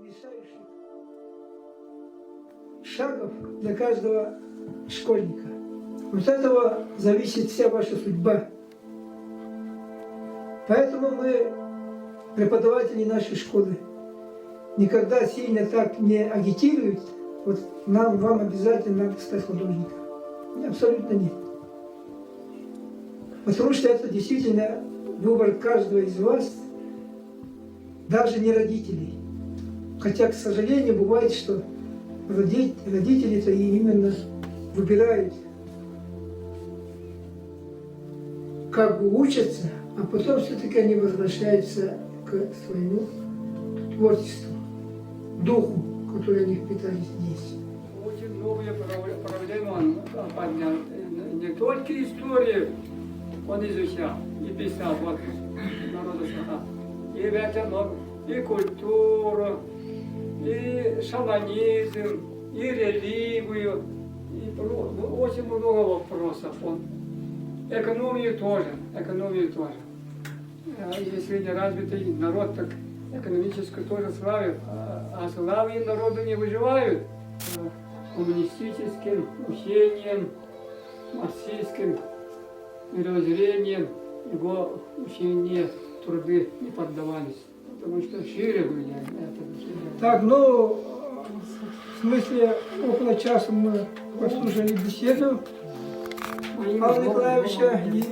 решающих шагов для каждого школьника. Вот от этого зависит вся ваша судьба. Поэтому мы, преподаватели нашей школы, никогда сильно так не агитируют, вот вам обязательно надо стать художником. Абсолютно нет. Потому что это действительно выбор каждого из вас, даже не родителей. Хотя, к сожалению, бывает, что родители-то и именно выбирают, как бы учатся, а потом все-таки они возвращаются к своему творчеству, духу, который они впитали здесь. Очень многие проблемы он поднял. Не только историю он изучал и писал, вот, народу США. И это, и культуру, и шаманизм, и религию, и очень много вопросов он. Экономию тоже. Если не развитый народ, так экономически тоже славит. А славные народы не выживают коммунистическим учением, марксистским мировоззрением, его учения, труды не поддавались. Потому что шире были это. Так, ну, в смысле, около часа мы послушали беседу Павла Николаевича, и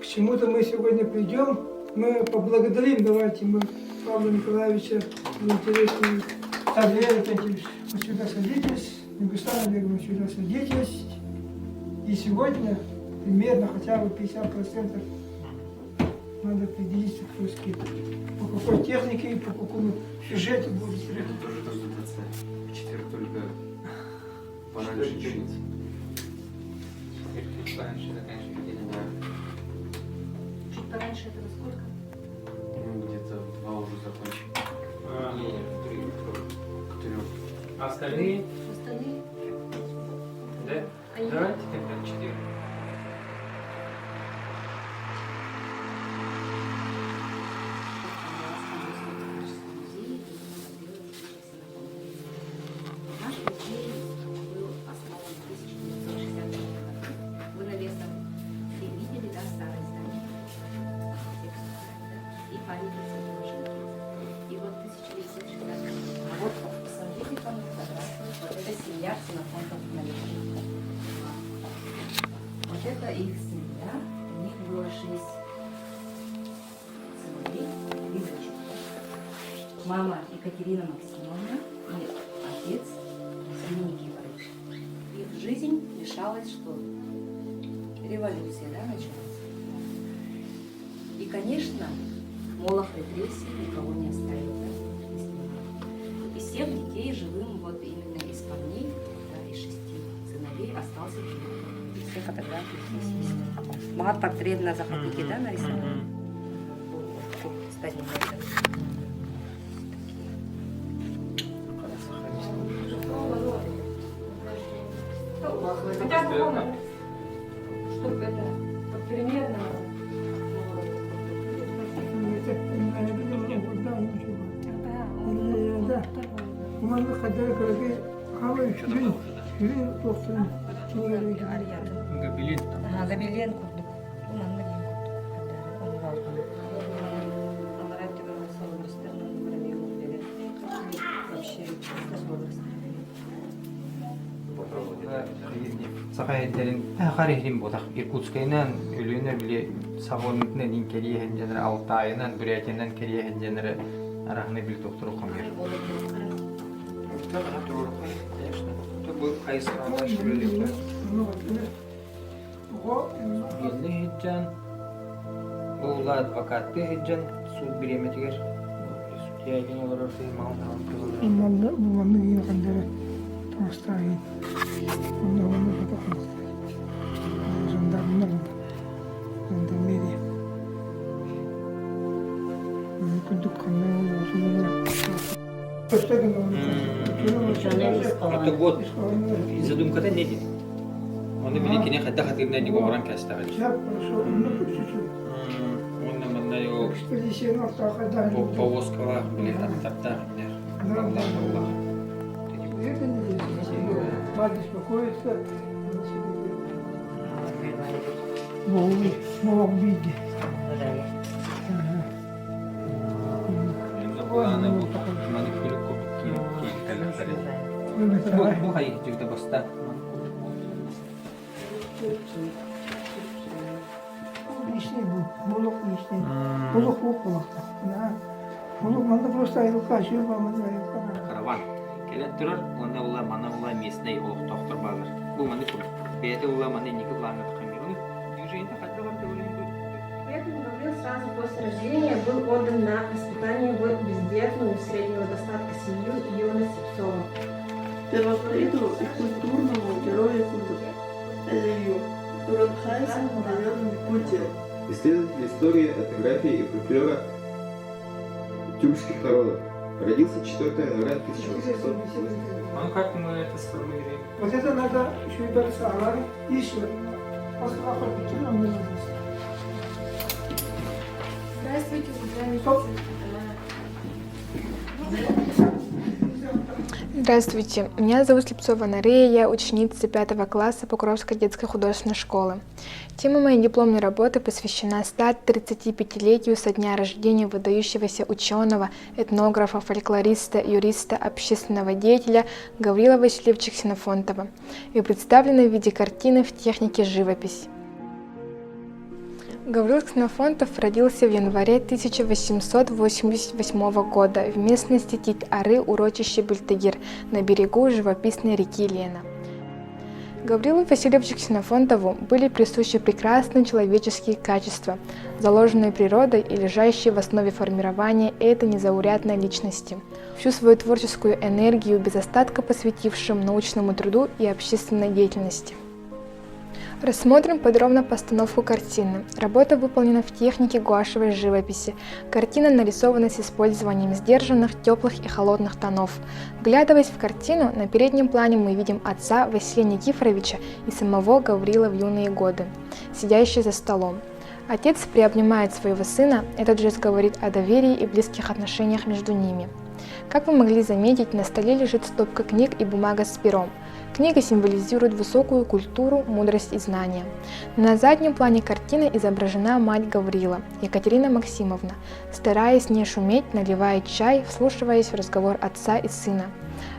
к чему-то мы сегодня придем. Мы поблагодарим, давайте мы Павла Николаевича за интересную... Так, Леонид Анатольевич, вы сюда садитесь, Мегустан Олеговна, вы сюда садитесь. И сегодня примерно хотя бы 50% надо определиться, кто с кем. По какой технике и по какому сюжету будет. Это тоже должен процесс. В четверг только пораньше чуть-чуть. Пораньше заканчивать или да? Чуть пораньше это во сколько? Ну, где-то в 2 уже закончим. Не, в 3, к 3. А остальные? Остальные? Да? Они... Давайте тогда в четверг. Наш музей был основан в 1960 году. Вы, наверное, все видели, да, старое здание? И памятница художники. И вот 1960 году. А вот посмотрите там фотографию. Вот это семья ксенофонтов на Литве. Вот это их семья. У них было 6 сыновей и дочек. Мама Екатерина Максимовна и отец Василий Никифорович. Их жизнь лишалась что? Революция, да, началась. И, конечно, молох репрессий никого не оставил. Да? Из всех детей живым, вот именно из парней, да, из 6 сыновей остался живым. Все фотографии здесь есть. Мат портрет на захотите, да, нарисовать? Хотя бы чтобы это вот примерно. Да. Уманlı kadar kırık hava üçlü doktorun çiğleri Гобелен. Ага, гобелен курдук. Уманlı курдук. Вообще Сахайдерин харихрим бодах Иркутскайнан үлүнө биле сагоннан инкериен жанр Алтайынан Бурятиянан кериен жанр арахны бил доктору камер. Конечно. Это будет хайскана шүрелек. Белли хиджан Ула адвокатты хиджан суд биреметигер. Судьяйген олар мал. Уманlı iyi kandere tamastayın. Onlarla fotoğraf. Jandarmalar. Jandarmeri. Kunduk kanlı olsun. Это вот задумка-то не дит. Он именно кине хотя хатырна не говоран кастагал. Он нам на его повозкала, блин, там Здравия, Аллах. Это не здесь. Мать беспокоится. она себе делает. Мол, виде. Bu hayır cüvde basta. Лишний был, молок лишний. Молок лопалок. Да. Молок надо просто айлка, что вам айлка. Караван. Келет тұрар, оны ула мана ула местный олық тоқтыр бағыр. Бұл маны күр. Бәді ула маны некі ұланы тұқымыр. Оны движение қадда бар да Поэтому Гаврил сразу после рождения был отдан на воспитание в бездетную среднего достатка семью Иона Сипцова. Первофавориту и культурному герою Элью, который находится на верном пути. Исследователь истории, этнографии и фольклора тюркских народов. Родился 4 января 1800. Ну как мы это сформулируем? Вот это надо еще и дальше аларм. Еще. После охоты нам не надо. Здравствуйте, Стоп. Здравствуйте, меня зовут Слепцова Нарея, я ученица 5 класса Покровской детской художественной школы. Тема моей дипломной работы посвящена 135-летию со дня рождения выдающегося ученого, этнографа, фольклориста, юриста, общественного деятеля Гаврила Васильевича Ксенофонтова и представлена в виде картины в технике живопись. Гаврил Ксенофонтов родился в январе 1888 года в местности Тит-Ары, урочище Бультагир, на берегу живописной реки Лена. Гаврилу Васильевичу Ксенофонтову были присущи прекрасные человеческие качества, заложенные природой и лежащие в основе формирования этой незаурядной личности, всю свою творческую энергию без остатка посвятившим научному труду и общественной деятельности. Рассмотрим подробно постановку картины. Работа выполнена в технике гуашевой живописи. Картина нарисована с использованием сдержанных, теплых и холодных тонов. Вглядываясь в картину, на переднем плане мы видим отца Василия Никифоровича и самого Гаврила в юные годы, сидящий за столом. Отец приобнимает своего сына, этот жест говорит о доверии и близких отношениях между ними. Как вы могли заметить, на столе лежит стопка книг и бумага с пером. Книга символизирует высокую культуру, мудрость и знания. На заднем плане картины изображена мать Гаврила, Екатерина Максимовна, стараясь не шуметь, наливая чай, вслушиваясь в разговор отца и сына.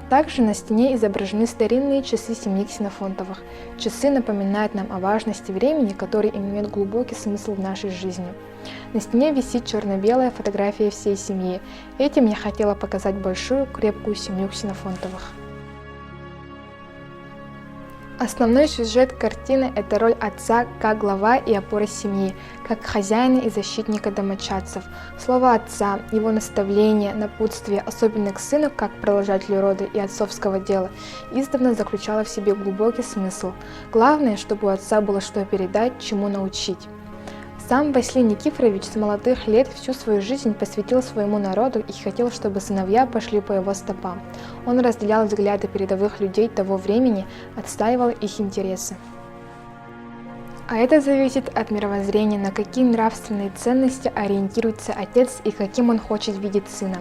Также на стене изображены старинные часы семьи Ксенофонтовых. Часы напоминают нам о важности времени, который имеет глубокий смысл в нашей жизни. На стене висит черно-белая фотография всей семьи. Этим я хотела показать большую, крепкую семью Ксенофонтовых. Основной сюжет картины – это роль отца как глава и опора семьи, как хозяина и защитника домочадцев. Слово отца, его наставления, напутствие, особенно к сыну, как продолжателю рода и отцовского дела, издавна заключало в себе глубокий смысл. Главное, чтобы у отца было что передать, чему научить. Сам Василий Никифорович с молодых лет всю свою жизнь посвятил своему народу и хотел, чтобы сыновья пошли по его стопам. Он разделял взгляды передовых людей того времени, отстаивал их интересы. А это зависит от мировоззрения, на какие нравственные ценности ориентируется отец и каким он хочет видеть сына.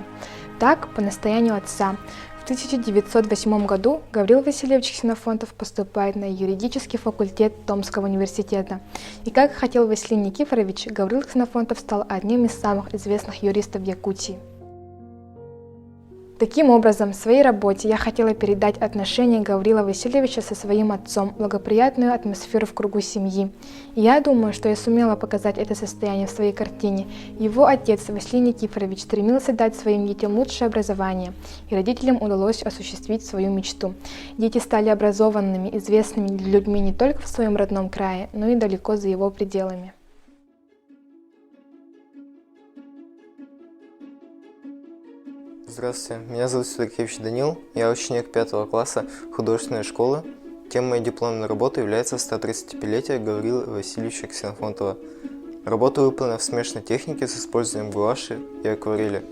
Так, по настоянию отца, в 1908 году Гаврил Васильевич Ксенофонтов поступает на юридический факультет Томского университета. И как хотел Василий Никифорович, Гаврил Ксенофонтов стал одним из самых известных юристов Якутии. Таким образом, в своей работе я хотела передать отношения Гаврила Васильевича со своим отцом, благоприятную атмосферу в кругу семьи. И я думаю, что я сумела показать это состояние в своей картине. Его отец Василий Никифорович стремился дать своим детям лучшее образование, и родителям удалось осуществить свою мечту. Дети стали образованными, известными людьми не только в своем родном крае, но и далеко за его пределами. Здравствуйте, меня зовут Судакевич Данил, я ученик 5 класса художественной школы. Темой моей дипломной работы является 135-летие Гаврила Васильевича Ксенофонтова. Работа выполнена в смешанной технике с использованием гуаши и акварели.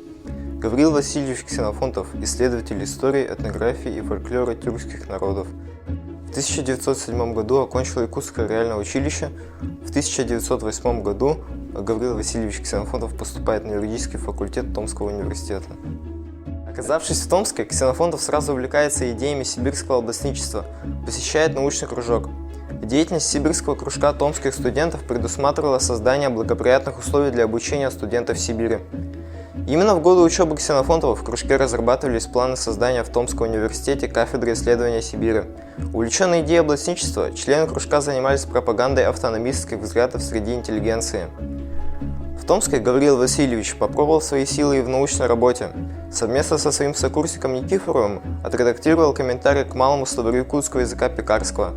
Гаврил Васильевич Ксенофонтов – исследователь истории, этнографии и фольклора тюркских народов. В 1907 году окончил Якутское реальное училище. В 1908 году Гаврил Васильевич Ксенофонтов поступает на юридический факультет Томского университета. Оказавшись в Томске, Ксенофонтов сразу увлекается идеями сибирского областничества, посещает научный кружок. Деятельность сибирского кружка томских студентов предусматривала создание благоприятных условий для обучения студентов Сибири. Именно в годы учебы Ксенофонтова в кружке разрабатывались планы создания в Томском университете кафедры исследования Сибири. Увлеченные идеей областничества, члены кружка занимались пропагандой автономистских взглядов среди интеллигенции. В Томске Гавриил Васильевич попробовал свои силы и в научной работе. Совместно со своим сокурсником Никифоровым отредактировал комментарий к малому словарю якутского языка Пекарского.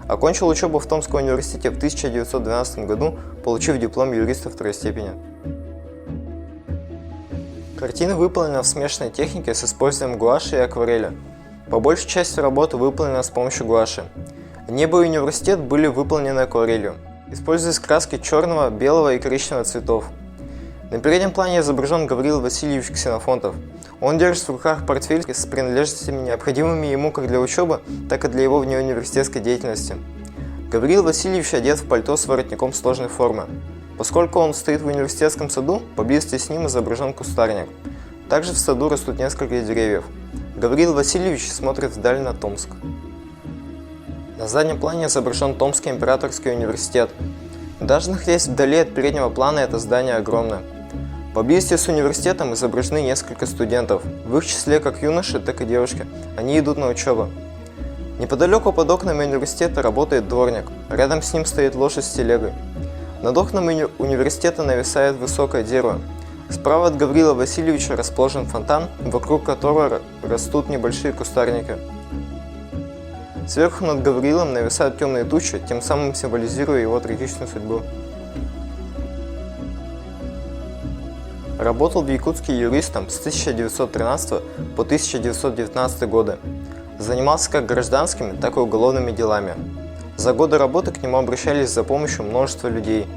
Окончил учебу в Томском университете в 1912 году, получив диплом юриста второй степени. Картина выполнена в смешанной технике с использованием гуаши и акварели. По большей части работа выполнена с помощью гуаши. Небо и университет были выполнены акварелью. Используясь краски черного, белого и коричневого цветов. На переднем плане изображен Гавриил Васильевич Ксенофонтов. Он держит в руках портфель с принадлежностями, необходимыми ему как для учебы, так и для его внеуниверситетской деятельности. Гавриил Васильевич одет в пальто с воротником сложной формы. Поскольку он стоит в университетском саду, поблизости с ним изображен кустарник. Также в саду растут несколько деревьев. Гавриил Васильевич смотрит вдаль на Томск. На заднем плане изображен Томский императорский университет. Даже находясь вдали от переднего плана, это здание огромное. Поблизости с университетом изображены несколько студентов, в их числе как юноши, так и девушки. Они идут на учебу. Неподалеку под окнами университета работает дворник, рядом с ним стоит лошадь с телегой. Над окнами университета нависает высокое дерево. Справа от Гавриила Васильевича расположен фонтан, вокруг которого растут небольшие кустарники. Сверху над Гавриилом нависают темные тучи, тем самым символизируя его трагичную судьбу. Работал в Якутске юристом с 1913 по 1919 годы. Занимался как гражданскими, так и уголовными делами. За годы работы к нему обращались за помощью множество людей.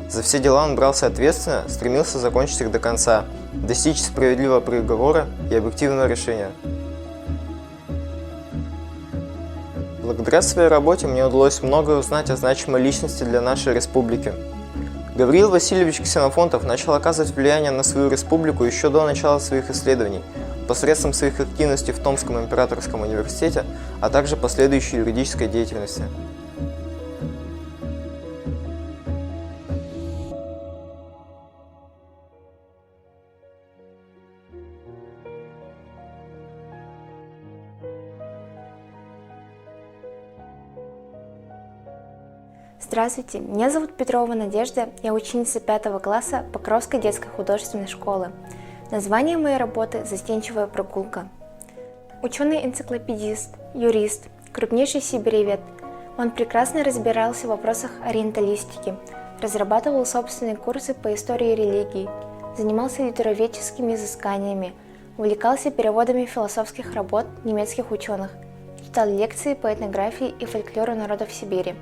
За все дела он брался ответственно, стремился закончить их до конца, достичь справедливого приговора и объективного решения. Благодаря своей работе мне удалось многое узнать о значимой личности для нашей республики. Гавриил Васильевич Ксенофонтов начал оказывать влияние на свою республику еще до начала своих исследований, посредством своих активностей в Томском императорском университете, а также последующей юридической деятельности. Здравствуйте, меня зовут Петрова Надежда, я ученица 5 класса Покровской детской художественной школы. Название моей работы «Застенчивая прогулка». Ученый-энциклопедист, юрист, крупнейший сибиревед, он прекрасно разбирался в вопросах ориенталистики, разрабатывал собственные курсы по истории религии, занимался литературоведческими изысканиями, увлекался переводами философских работ немецких ученых, читал лекции по этнографии и фольклору народов Сибири.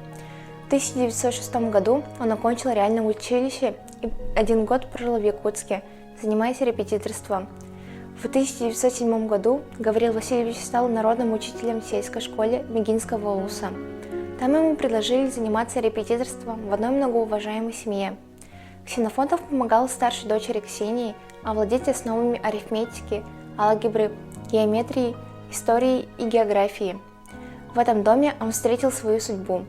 В 1906 году он окончил реальное училище и 1 год прожил в Якутске, занимаясь репетиторством. В 1907 году Гавриил Васильевич стал народным учителем в сельской школе Мегинского улуса. Там ему предложили заниматься репетиторством в одной многоуважаемой семье. Ксенофонтов помогал старшей дочери Ксении овладеть основами арифметики, алгебры, геометрии, истории и географии. В этом доме он встретил свою судьбу.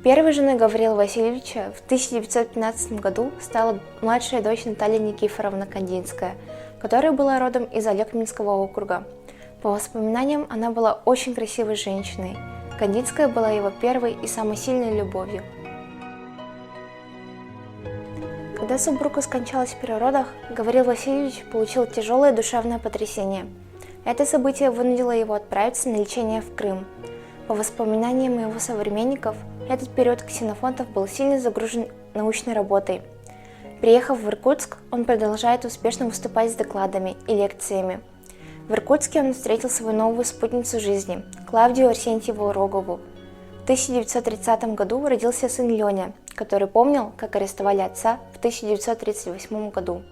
Первой женой Гавриила Васильевича в 1915 году стала младшая дочь Наталья Никифоровна Кандинская, которая была родом из Алекминского округа. По воспоминаниям, она была очень красивой женщиной. Кандинская была его первой и самой сильной любовью. Когда супруга скончалась при родах, Гавриил Васильевич получил тяжелое душевное потрясение. Это событие вынудило его отправиться на лечение в Крым. По воспоминаниям его современников, этот период Ксенофонтов был сильно загружен научной работой. Приехав в Иркутск, он продолжает успешно выступать с докладами и лекциями. В Иркутске он встретил свою новую спутницу жизни, Клавдию Арсентьеву Рогову. В 1930 году родился сын Леня, который помнил, как арестовали отца в 1938 году.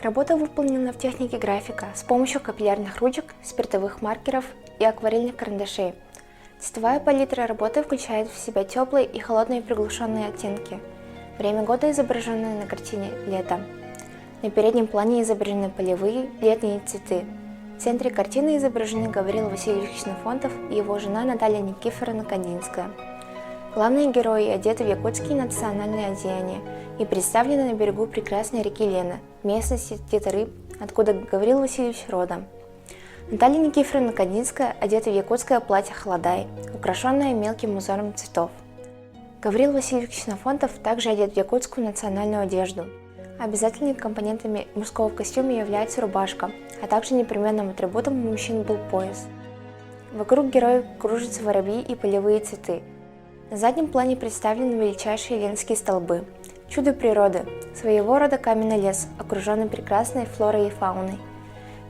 Работа выполнена в технике графика с помощью капиллярных ручек, спиртовых маркеров и акварельных карандашей. Цветовая палитра работы включает в себя теплые и холодные приглушенные оттенки. Время года, изображенное на картине – лето. На переднем плане изображены полевые летние цветы. В центре картины изображены Гаврил Васильевич Ксенофонтов и его жена Наталья Никифоровна Кандинская. Главные герои одеты в якутские национальные одеяния и представлены на берегу прекрасной реки Лена, местности Титары, откуда Гаврил Васильевич родом. Наталья Никифоровна Кандинская одета в якутское платье халадай, украшенное мелким узором цветов. Гаврил Васильевич Ксенофонтов также одет в якутскую национальную одежду. Обязательными компонентами мужского костюма является рубашка, а также непременным атрибутом у мужчин был пояс. Вокруг героев кружатся воробьи и полевые цветы. На заднем плане представлены величайшие ленские столбы. Чудо природы, своего рода каменный лес, окруженный прекрасной флорой и фауной.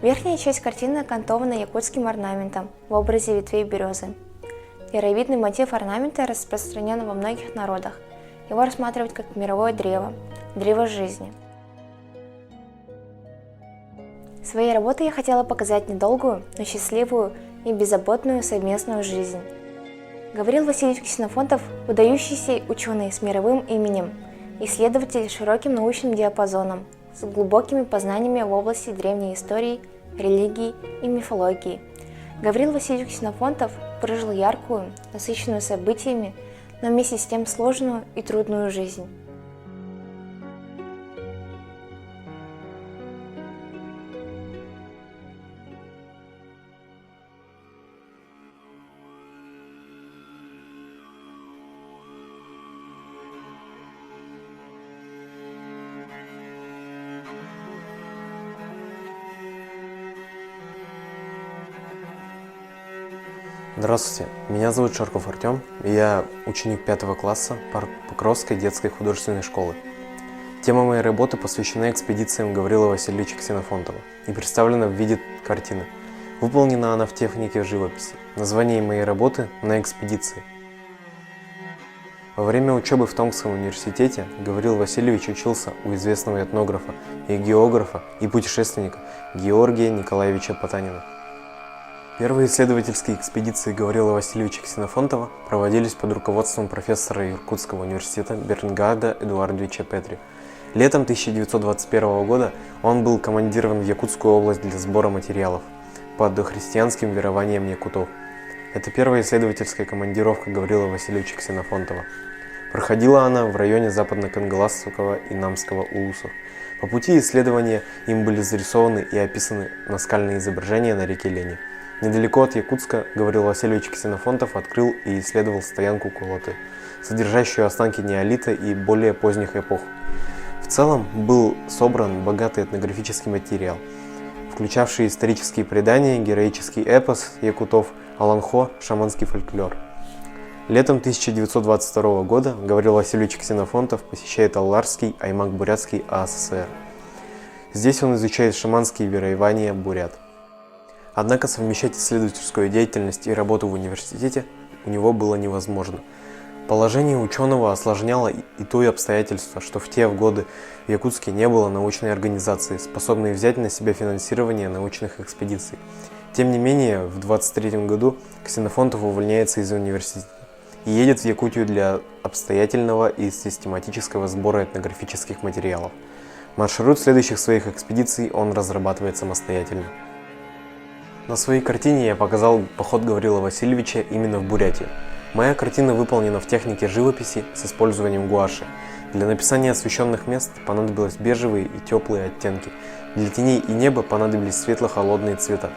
Верхняя часть картины окантована якутским орнаментом в образе ветвей березы. Яровидный мотив орнамента распространен во многих народах. Его рассматривают как мировое древо, древо жизни. Своей работой я хотела показать недолгую, но счастливую и беззаботную совместную жизнь. Гаврил Васильевич Ксенофонтов – выдающийся ученый с мировым именем, исследователь с широким научным диапазоном, с глубокими познаниями в области древней истории, религии и мифологии. Гаврил Васильевич Ксенофонтов прожил яркую, насыщенную событиями, но вместе с тем сложную и трудную жизнь. Здравствуйте, меня зовут Шарков Артем, и я ученик 5 класса Покровской детской художественной школы. Тема моей работы посвящена экспедициям Гаврила Васильевича Ксенофонтова и представлена в виде картины. Выполнена она в технике живописи. Название моей работы «На экспедиции». Во время учебы в Томском университете Гаврил Васильевич учился у известного этнографа и географа и путешественника Георгия Николаевича Потанина. Первые исследовательские экспедиции Гаврила Васильевича Ксенофонтова проводились под руководством профессора Иркутского университета Бернгарда Эдуардовича Петри. Летом 1921 года он был командирован в Якутскую область для сбора материалов по дохристианским верованиям якутов. Это первая исследовательская командировка Гаврила Васильевича Ксенофонтова. Проходила она в районе Западно-Кангаласского и Намского улусов. По пути исследования им были зарисованы и описаны наскальные изображения на реке Лени. Недалеко от Якутска Гаврил Васильевич Ксенофонтов открыл и исследовал стоянку Кулоты, содержащую останки неолита и более поздних эпох. В целом был собран богатый этнографический материал, включавший исторические предания, героический эпос якутов, аланхо, шаманский фольклор. Летом 1922 года Гаврил Васильевич Ксенофонтов посещает Алларский, Аймак-Бурятский АССР. Здесь он изучает шаманские верования бурят. Однако совмещать исследовательскую деятельность и работу в университете у него было невозможно. Положение ученого осложняло и то обстоятельство, что в те годы в Якутске не было научной организации, способной взять на себя финансирование научных экспедиций. Тем не менее, в 1923 году Ксенофонтов увольняется из университета и едет в Якутию для обстоятельного и систематического сбора этнографических материалов. Маршрут следующих своих экспедиций он разрабатывает самостоятельно. На своей картине я показал поход Гаврила Васильевича именно в Бурятию. Моя картина выполнена в технике живописи с использованием гуаши. Для написания освещенных мест понадобились бежевые и теплые оттенки. Для теней и неба понадобились светло-холодные цвета.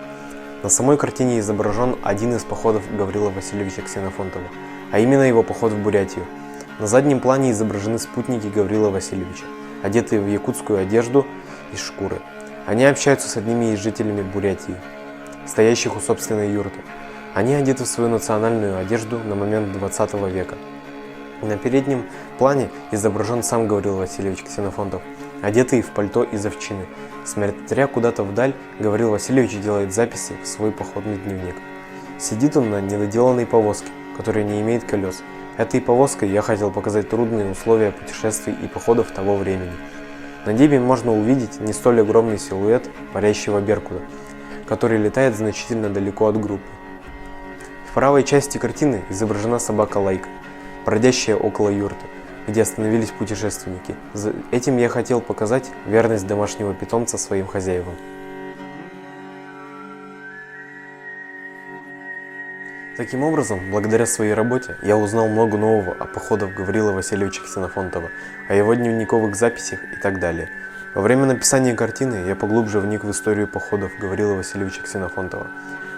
На самой картине изображен один из походов Гаврила Васильевича Ксенофонтова, а именно его поход в Бурятию. На заднем плане изображены спутники Гаврила Васильевича, одетые в якутскую одежду из шкуры. Они общаются с одними из жителями Бурятии, стоящих у собственной юрты. Они одеты в свою национальную одежду на момент 20 века. На переднем плане изображен сам Гаврил Васильевич Ксенофонтов, одетый в пальто из овчины. Смотря куда-то вдаль, Гаврил Васильевич делает записи в свой походный дневник. Сидит он на недоделанной повозке, которая не имеет колес. Этой повозкой я хотел показать трудные условия путешествий и походов того времени. На небе можно увидеть не столь огромный силуэт парящего беркута, который летает значительно далеко от группы. В правой части картины изображена собака Лайка, бродящая около юрты. где остановились путешественники. Этим я хотел показать верность домашнего питомца своим хозяевам. Таким образом, благодаря своей работе, я узнал много нового о походах Гаврила Васильевича Ксенофонтова, о его дневниковых записях и так далее. Во время написания картины я поглубже вник в историю походов Гаврила Васильевича Ксенофонтова.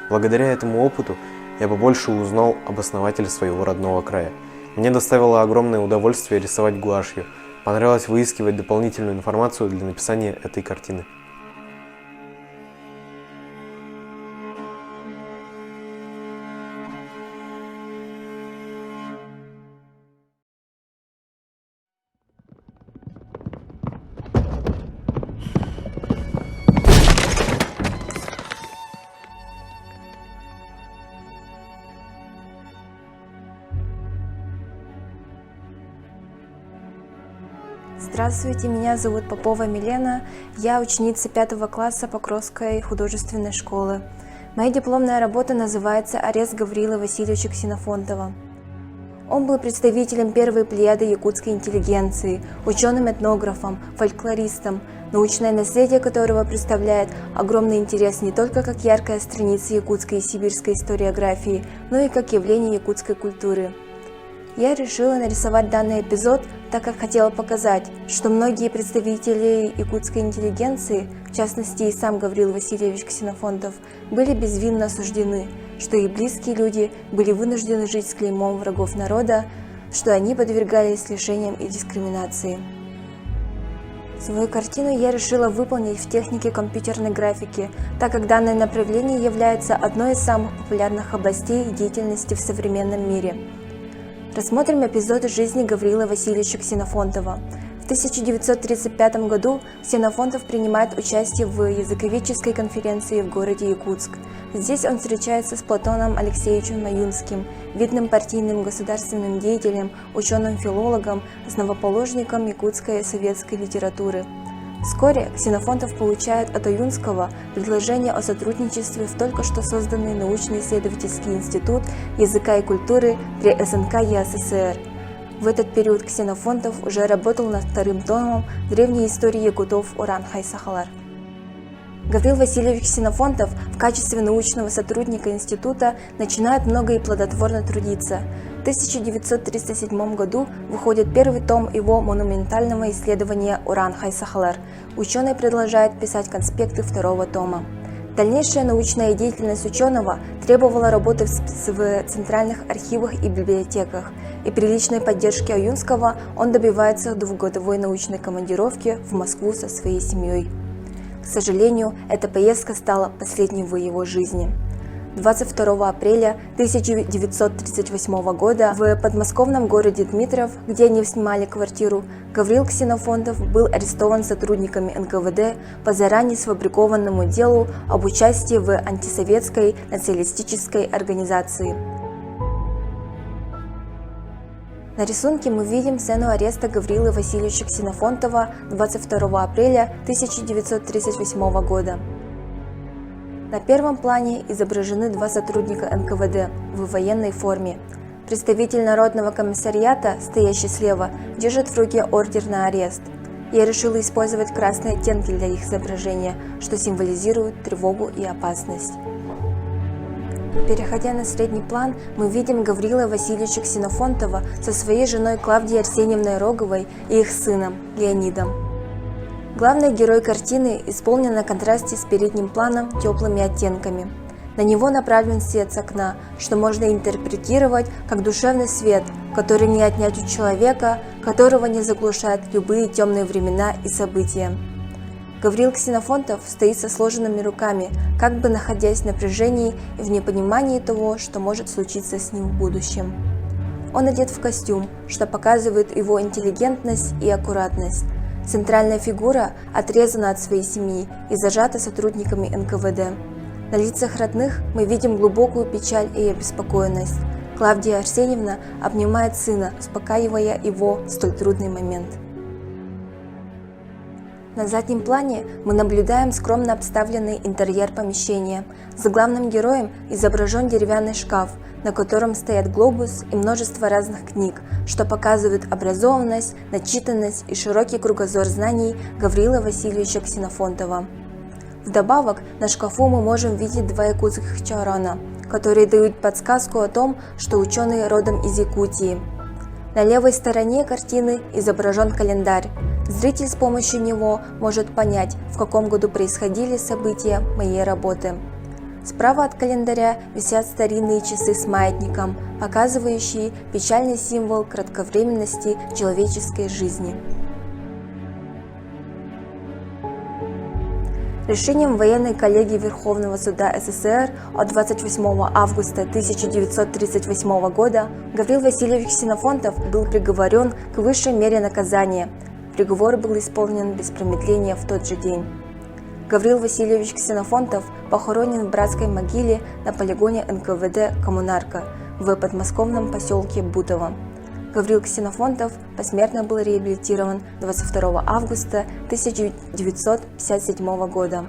Благодаря этому опыту я побольше узнал об основателе своего родного края. Мне доставило огромное удовольствие рисовать гуашью. Понравилось выискивать дополнительную информацию для написания этой картины. Здравствуйте, меня зовут Попова Милена, я ученица 5 класса Покровской художественной школы. Моя дипломная работа называется «Арест Гаврила Васильевича Ксенофонтова». Он был представителем первой плеяды якутской интеллигенции, ученым-этнографом, фольклористом, научное наследие которого представляет огромный интерес не только как яркая страница якутской и сибирской историографии, но и как явление якутской культуры. Я решила нарисовать данный эпизод, так как хотела показать, что многие представители якутской интеллигенции, в частности и сам Гаврил Васильевич Ксенофонтов, были безвинно осуждены, что их близкие люди были вынуждены жить с клеймом врагов народа, что они подвергались лишениям и дискриминации. Свою картину я решила выполнить в технике компьютерной графики, так как данное направление является одной из самых популярных областей деятельности в современном мире. Рассмотрим эпизод жизни Гаврила Васильевича Ксенофонтова. В 1935 году Ксенофонтов принимает участие в языковедческой конференции в городе Якутск. Здесь он встречается с Платоном Алексеевичем Маюнским, видным партийным государственным деятелем, ученым-филологом, основоположником якутской советской литературы. Вскоре Ксенофонтов получает от Аюнского предложение о сотрудничестве в только что созданный научно-исследовательский институт языка и культуры при СНК ЕССР. В этот период Ксенофонтов уже работал над вторым томом древней истории якутов Оран-Хай-Сахалар. Гаврил Васильевич Ксенофонтов в качестве научного сотрудника института начинает много и плодотворно трудиться. В 1937 году выходит первый том его монументального исследования Оран-Хай-Сахалар. Ученый продолжает писать конспекты второго тома. Дальнейшая научная деятельность ученого требовала работы в центральных архивах и библиотеках, и при личной поддержке Аюнского он добивается двухгодовой научной командировки в Москву со своей семьей. К сожалению, эта поездка стала последней в его жизни. 22 апреля 1938 года в подмосковном городе Дмитров, где они снимали квартиру, Гаврил Ксенофонтов был арестован сотрудниками НКВД по заранее сфабрикованному делу об участии в антисоветской националистической организации. На рисунке мы видим сцену ареста Гаврила Васильевича Ксенофонтова 22 апреля 1938 года. На первом плане изображены два сотрудника НКВД в военной форме. Представитель Народного комиссариата, стоящий слева, держит в руке ордер на арест. Я решила использовать красные оттенки для их изображения, что символизирует тревогу и опасность. Переходя на средний план, мы видим Гаврила Васильевича Ксенофонтова со своей женой Клавдией Арсеньевной Роговой и их сыном Леонидом. Главный герой картины исполнен на контрасте с передним планом теплыми оттенками. На него направлен свет с окна, что можно интерпретировать как душевный свет, который не отнять у человека, которого не заглушают любые темные времена и события. Гаврил Ксенофонтов стоит со сложенными руками, как бы находясь в напряжении и в непонимании того, что может случиться с ним в будущем. Он одет в костюм, что показывает его интеллигентность и аккуратность. Центральная фигура отрезана от своей семьи и зажата сотрудниками НКВД. На лицах родных мы видим глубокую печаль и обеспокоенность. Клавдия Арсеньевна обнимает сына, успокаивая его в столь трудный момент. На заднем плане мы наблюдаем скромно обставленный интерьер помещения. За главным героем изображен деревянный шкаф, на котором стоят глобус и множество разных книг, что показывает образованность, начитанность и широкий кругозор знаний Гаврила Васильевича Ксенофонтова. Вдобавок, на шкафу мы можем видеть 2 якутских чарона, которые дают подсказку о том, что ученый родом из Якутии. На левой стороне картины изображен календарь. Зритель с помощью него может понять, в каком году происходили события моей работы. Справа от календаря висят старинные часы с маятником, показывающие печальный символ кратковременности человеческой жизни. Решением военной коллегии Верховного суда СССР от 28 августа 1938 года Гаврил Васильевич Ксенофонтов был приговорен к высшей мере наказания. Приговор был исполнен без промедления в тот же день. Гаврил Васильевич Ксенофонтов похоронен в братской могиле на полигоне НКВД «Коммунарка» в подмосковном поселке Бутово. Гаврил Ксенофонтов посмертно был реабилитирован 22 августа 1957 года.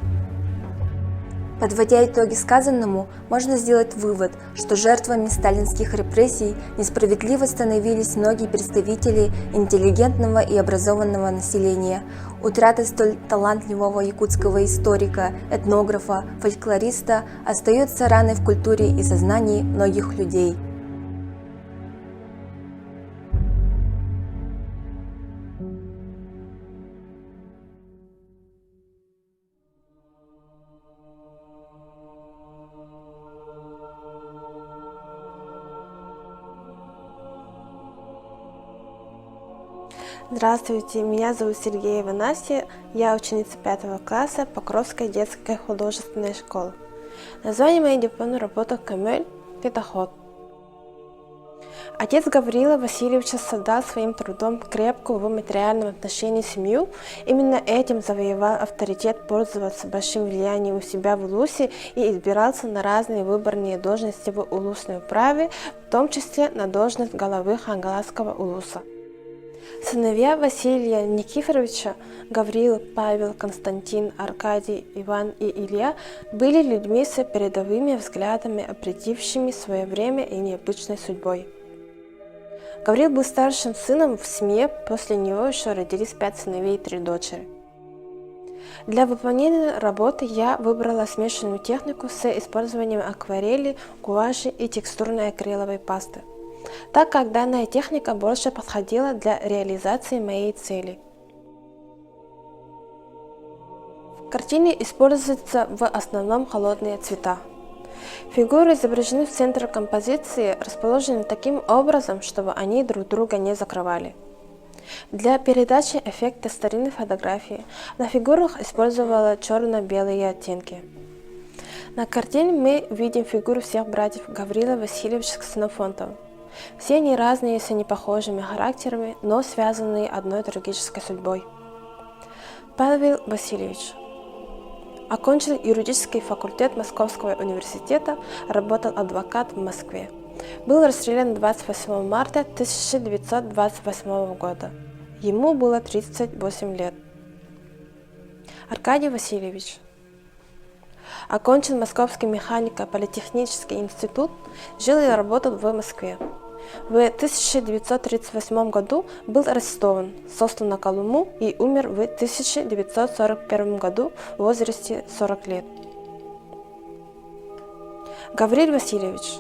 Подводя итоги сказанному, можно сделать вывод, что жертвами сталинских репрессий несправедливо становились многие представители интеллигентного и образованного населения. Утрата столь талантливого якутского историка, этнографа, фольклориста остается раной в культуре и сознании многих людей. Здравствуйте, меня зовут Сергеева Настя, я ученица 5 класса Покровской детской художественной школы. Название моей дипломной работы «Камель. Педоход». Отец Гаврила Васильевича создал своим трудом крепкую в материальном отношении семью. Именно этим завоевал авторитет пользоваться большим влиянием у себя в Улусе и избирался на разные выборные должности в улусной управе, в том числе на должность главы Хангаласского улуса. Сыновья Василия Никифоровича, Гаврил, Павел, Константин, Аркадий, Иван и Илья, были людьми с передовыми взглядами, определившими свое время и необычной судьбой. Гаврил был старшим сыном в семье, после него еще родились 5 сыновей и 3 дочери. Для выполнения работы я выбрала смешанную технику с использованием акварели, гуаши и текстурной акриловой пасты, так как данная техника больше подходила для реализации моей цели. В картине используются в основном холодные цвета. Фигуры изображены в центре композиции, расположены таким образом, чтобы они друг друга не закрывали. Для передачи эффекта старинной фотографии на фигурах использовала черно-белые оттенки. На картине мы видим фигуры всех братьев Гаврила Васильевича Ксенофонтова. Все они разные, с непохожими характерами, но связанные одной трагической судьбой. Павел Васильевич окончил юридический факультет Московского университета, работал адвокатом в Москве. Был расстрелян 28 марта 1928 года. Ему было 38 лет. Аркадий Васильевич окончил Московский механико-политехнический институт, жил и работал в Москве. В 1938 году был арестован, сослан на Колыму и умер в 1941 году в возрасте 40 лет. Гаврил Васильевич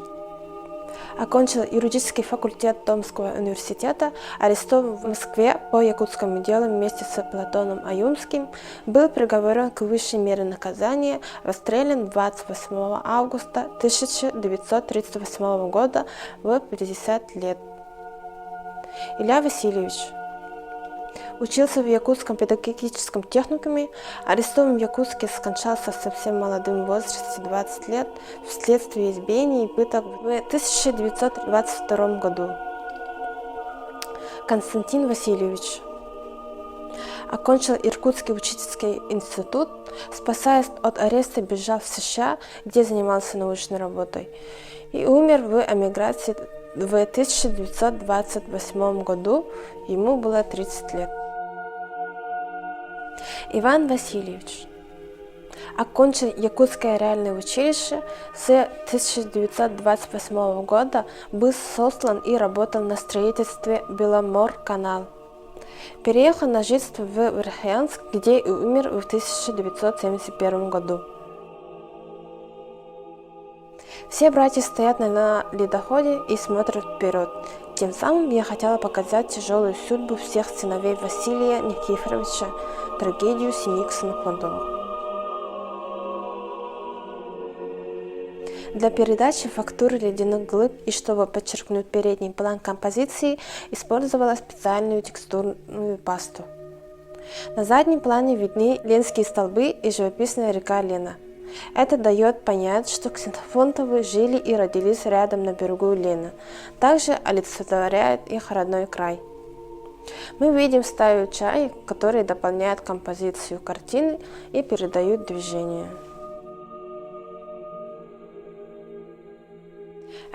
окончил юридический факультет Томского университета, арестован в Москве по якутскому делу вместе с Платоном Аюмским, был приговорен к высшей мере наказания, расстрелян 28 августа 1938 года в 50 лет. Илья Васильевич учился в Якутском педагогическом техникуме, арестован в Якутске, скончался в совсем молодом возрасте 20 лет вследствие избиений и пыток в 1922 году. Константин Васильевич окончил Иркутский учительский институт, спасаясь от ареста, бежал в США, где занимался научной работой, и умер в эмиграции в 1928 году, ему было 30 лет. Иван Васильевич. Окончил Якутское реальное училище, с 1928 года был сослан и работал на строительстве Беломор-канал. Переехал на жительство в Верхоянск, где и умер в 1971 году. Все братья стоят на ледоходе и смотрят вперед. Тем самым я хотела показать тяжелую судьбу всех сыновей Василия Никифоровича, трагедию семьи Ксенофонтовых. Для передачи фактуры ледяных глыб и чтобы подчеркнуть передний план композиции, использовала специальную текстурную пасту. На заднем плане видны ленские столбы и живописная река Лена. Это дает понять, что Ксенофонтовы жили и родились рядом на берегу Лены, также олицетворяет их родной край. Мы видим стаю чаек, которые дополняют композицию картины и передают движение.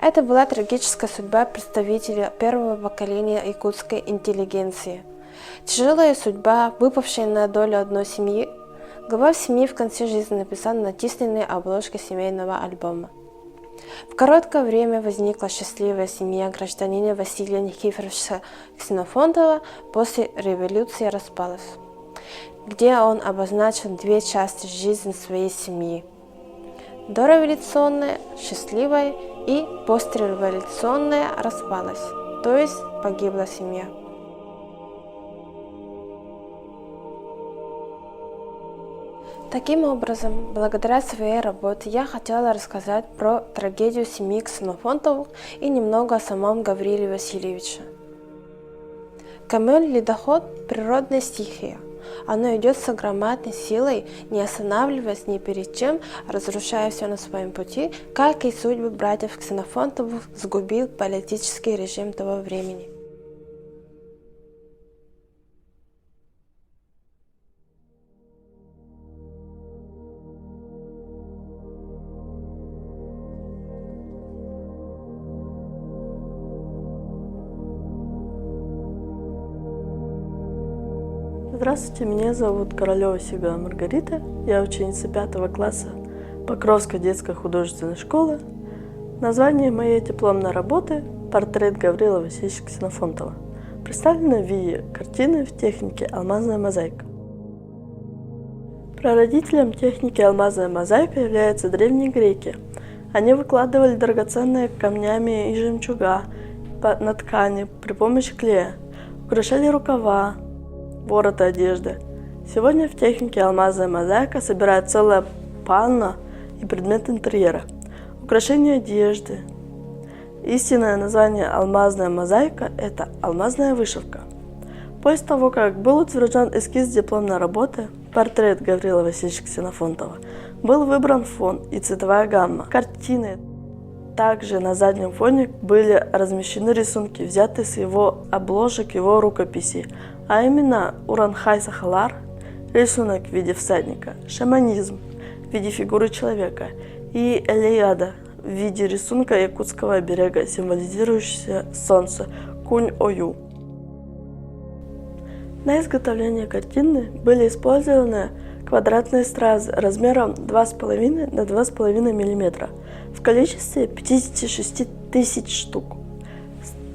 Это была трагическая судьба представителя первого поколения якутской интеллигенции. Тяжелая судьба, выпавшая на долю одной семьи. Глава семьи в конце жизни написал на тисненной обложке семейного альбома. В короткое время возникла счастливая семья гражданина Василия Никифоровича Ксенофонтова, после революции распалась, где он обозначил две части жизни своей семьи. Дореволюционная, счастливая, и постреволюционная распалась, то есть погибла семья. Таким образом, благодаря своей работе я хотела рассказать про трагедию семьи Ксенофонтовых и немного о самом Гавриле Васильевиче. Камель – ледоход – природная стихия. Оно идет с громадной силой, не останавливаясь ни перед чем, разрушая все на своем пути, как и судьбы братьев Ксенофонтовых сгубил политический режим того времени. Здравствуйте, меня зовут Королева Сигова Маргарита. Я ученица 5 класса Покровской детской художественной школы. Название моей дипломной работы – портрет Гаврила Васильевича Ксенофонтова, представлено в виде картины в технике алмазная мозаика. Прародителем техники алмазная мозаика являются древние греки. Они выкладывали драгоценные камнями и жемчуга на ткани при помощи клея, украшали рукава, ворота одежды. Сегодня в технике алмазная мозаика собирают целое панно и предметы интерьера, украшения одежды. Истинное название алмазная мозаика – это алмазная вышивка. После того, как был утвержден эскиз дипломной работы «Портрет Гаврила Васильевича Ксенофонтова», был выбран фон и цветовая гамма картины. Также на заднем фоне были размещены рисунки, взятые с его обложек его рукописей, а именно Уранхай Сахалар, рисунок в виде всадника, шаманизм в виде фигуры человека и Элиада в виде рисунка якутского берега, символизирующего солнце, Кунь-Ою. На изготовление картины были использованы квадратные стразы размером 2,5 на 2,5 мм в количестве 56 тысяч штук.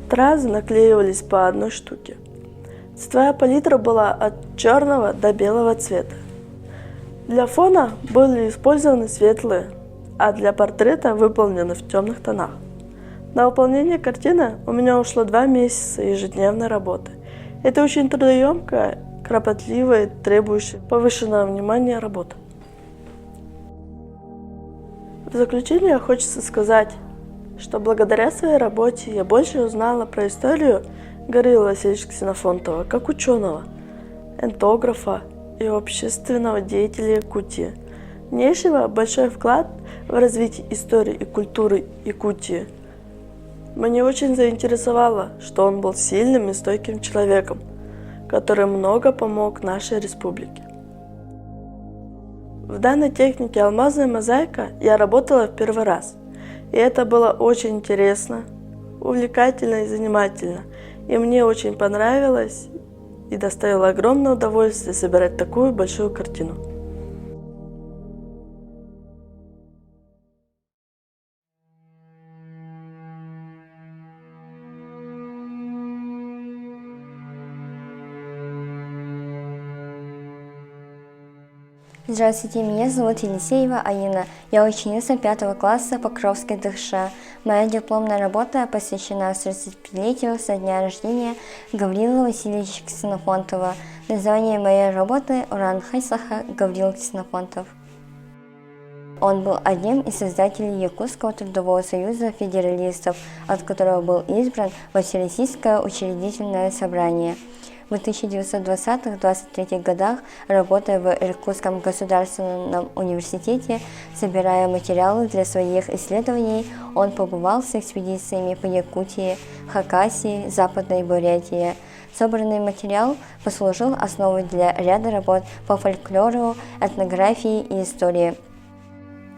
Стразы наклеивались по одной штуке. Цветовая палитра была от черного до белого цвета. Для фона были использованы светлые, а для портрета выполнены в темных тонах. На выполнение картины у меня ушло 2 месяца ежедневной работы. Это очень трудоемкая, кропотливая, требующая повышенного внимания работа. В заключение хочется сказать, что благодаря своей работе я больше узнала про историю Гаврила Васильевича Ксенофонтова как ученого, этнографа и общественного деятеля Якутии, внесшего большой вклад в развитие истории и культуры Якутии. Меня очень заинтересовало, что он был сильным и стойким человеком, который много помог нашей республике. В данной технике алмазная мозаика я работала в первый раз, и это было очень интересно, увлекательно и занимательно, и мне очень понравилось и доставило огромное удовольствие собирать такую большую картину. Здравствуйте, меня зовут Елисеева Аина. Я ученица 5 класса Покровской ДХШ. Моя дипломная работа посвящена 35-летию со дня рождения Гаврила Васильевича Ксенофонтова. Название моей работы «Уран Хайсаха Гаврил Ксенофонтов». Он был одним из создателей Якутского трудового союза федералистов, от которого был избран во Всероссийское учредительное собрание. В 1920-23 годах, работая в Иркутском государственном университете, собирая материалы для своих исследований, он побывал с экспедициями по Якутии, Хакасии, Западной Бурятии. Собранный материал послужил основой для ряда работ по фольклору, этнографии и истории.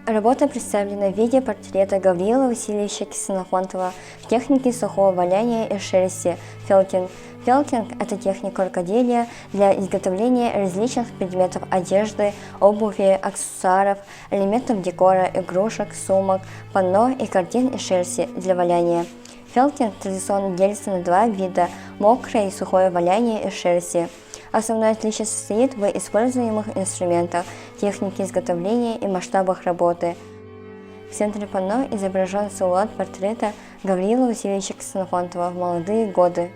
Работа представлена в виде портрета Гаврила Васильевича Ксенофонтова в технике сухого валяния из шерсти фелкинг. Фелкинг – это техника рукоделия для изготовления различных предметов одежды, обуви, аксессуаров, элементов декора, игрушек, сумок, панно и картин из шерсти для валяния. Фелкинг традиционно делится на два вида – мокрое и сухое валяние из шерсти. Основное отличие состоит в используемых инструментах, технике изготовления и масштабах работы. В центре панно изображен силуэт портрета Гаврила Васильевича Ксенофонтова в молодые годы.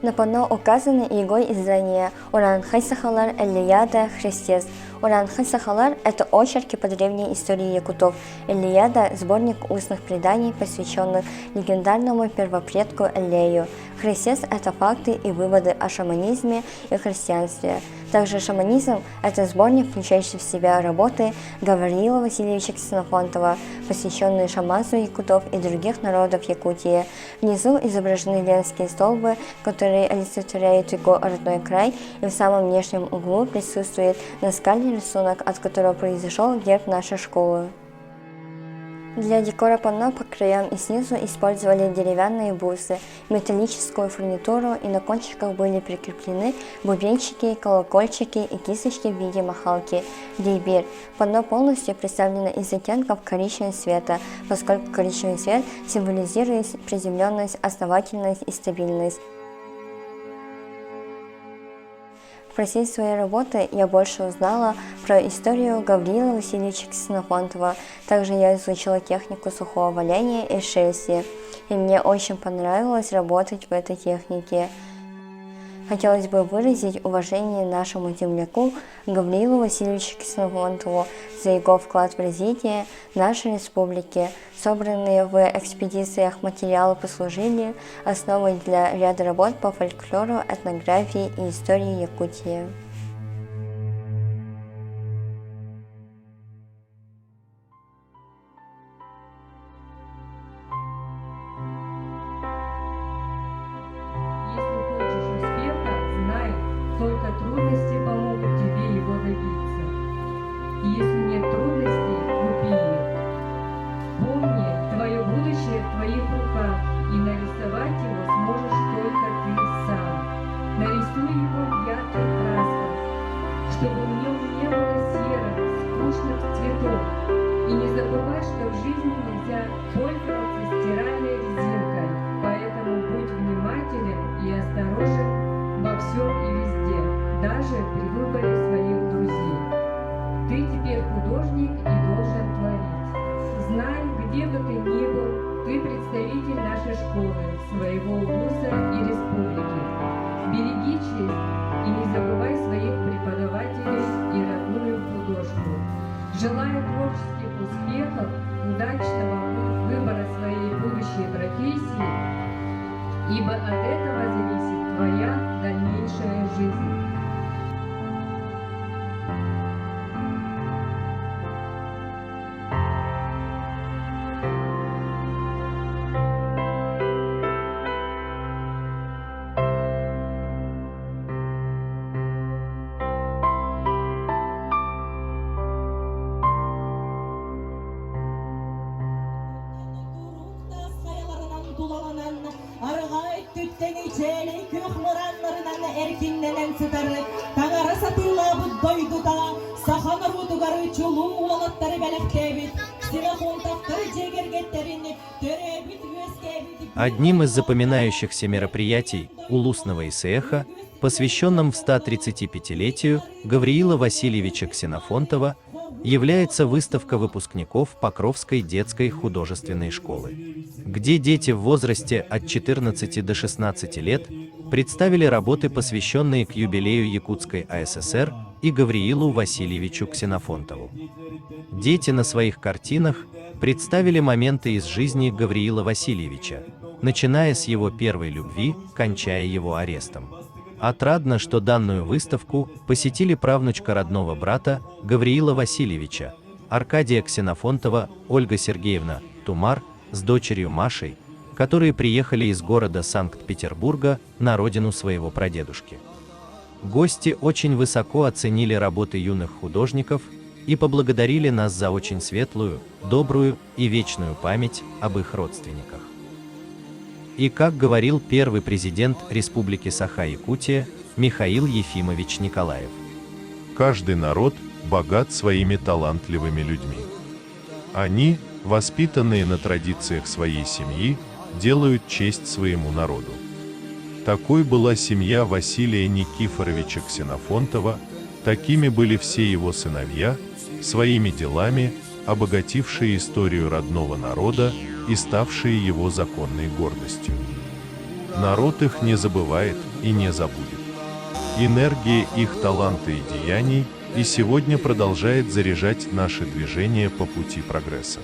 На панно указаны его издания «Уран Хайсахалар Эллияда Христес». «Уран Хайсахалар» – это очерки по древней истории якутов. «Эллияда» – сборник устных преданий, посвященных легендарному первопредку Эллею. «Христес» – это факты и выводы о шаманизме и христианстве. Также шаманизм – это сборник, включающий в себя работы Гаврила Васильевича Ксенофонтова, посвященные шаманству якутов и других народов Якутии. Внизу изображены ленские столбы, которые олицетворяют его родной край, и в самом внешнем углу присутствует наскальный рисунок, от которого произошел герб нашей школы. Для декора панно по краям и снизу использовали деревянные бусы, металлическую фурнитуру, и на кончиках были прикреплены бубенчики, колокольчики и кисточки в виде махалки, дейбир. Панно полностью представлено из оттенков коричневого цвета, поскольку коричневый цвет символизирует приземленность, основательность и стабильность. В процессе своей работы я больше узнала про историю Гаврила Васильевича Ксенофонтова. Также я изучила технику сухого валяния из шерсти, и мне очень понравилось работать в этой технике. Хотелось бы выразить уважение нашему земляку Гаврилу Васильевичу Ксенофонтову за его вклад в развитие нашей республики. Собранные в экспедициях материалы послужили основой для ряда работ по фольклору, этнографии и истории Якутии. Только трудности помогут тебе его добиться. И если нет трудностей, купи их. Помни, твое будущее в твоих руках, и нарисовать его сможешь только ты сам. Нарисуй его в ярких красках, чтобы в нем не было серых, скучных цветов. И не забывай, что в жизни нельзя пользоваться стиральной резинкой, поэтому будь внимателен и осторожен во всем и везде, даже при выборе своих друзей. Ты теперь художник и должен творить. Знай, где бы ты ни был, ты представитель нашей школы, своего вуза и республики. Береги честь и не забывай своих преподавателей и родную художку. Желаю творческих успехов, удачного выбора своей будущей профессии, ибо от этого зависит твоя дальнейшая жизнь. тулаланан, арғай түттені челей көк мұранларынан әркинненен сытары, таңара сатыла бұддойду да, саханыр бұдығары чулу олаттары бәліктебіт, ксенофонтақтары жегергеттерін төребіт өскебіт. Одним из запоминающихся мероприятий Улусного ИСЭХа, посвященном в 135-летию Гавриила Васильевича Ксенофонтова, является выставка выпускников Покровской детской художественной школы, где дети в возрасте от 14 до 16 лет представили работы, посвященные к юбилею Якутской АССР и Гавриилу Васильевичу Ксенофонтову. Дети на своих картинах представили моменты из жизни Гавриила Васильевича, начиная с его первой любви, кончая его арестом. Отрадно, что данную выставку посетили правнучка родного брата Гавриила Васильевича, Аркадия Ксенофонтова, Ольга Сергеевна Тумар с дочерью Машей, которые приехали из города Санкт-Петербурга на родину своего прадедушки. Гости очень высоко оценили работы юных художников и поблагодарили нас за очень светлую, добрую и вечную память об их родственниках. И как говорил первый президент Республики Саха-Якутия Михаил Ефимович Николаев: каждый народ богат своими талантливыми людьми. Они, воспитанные на традициях своей семьи, делают честь своему народу. Такой была семья Василия Никифоровича Ксенофонтова, такими были все его сыновья, своими делами обогатившие историю родного народа и ставшие его законной гордостью. Народ их не забывает и не забудет. Энергия их таланта и деяний и сегодня продолжает заряжать наши движения по пути прогресса.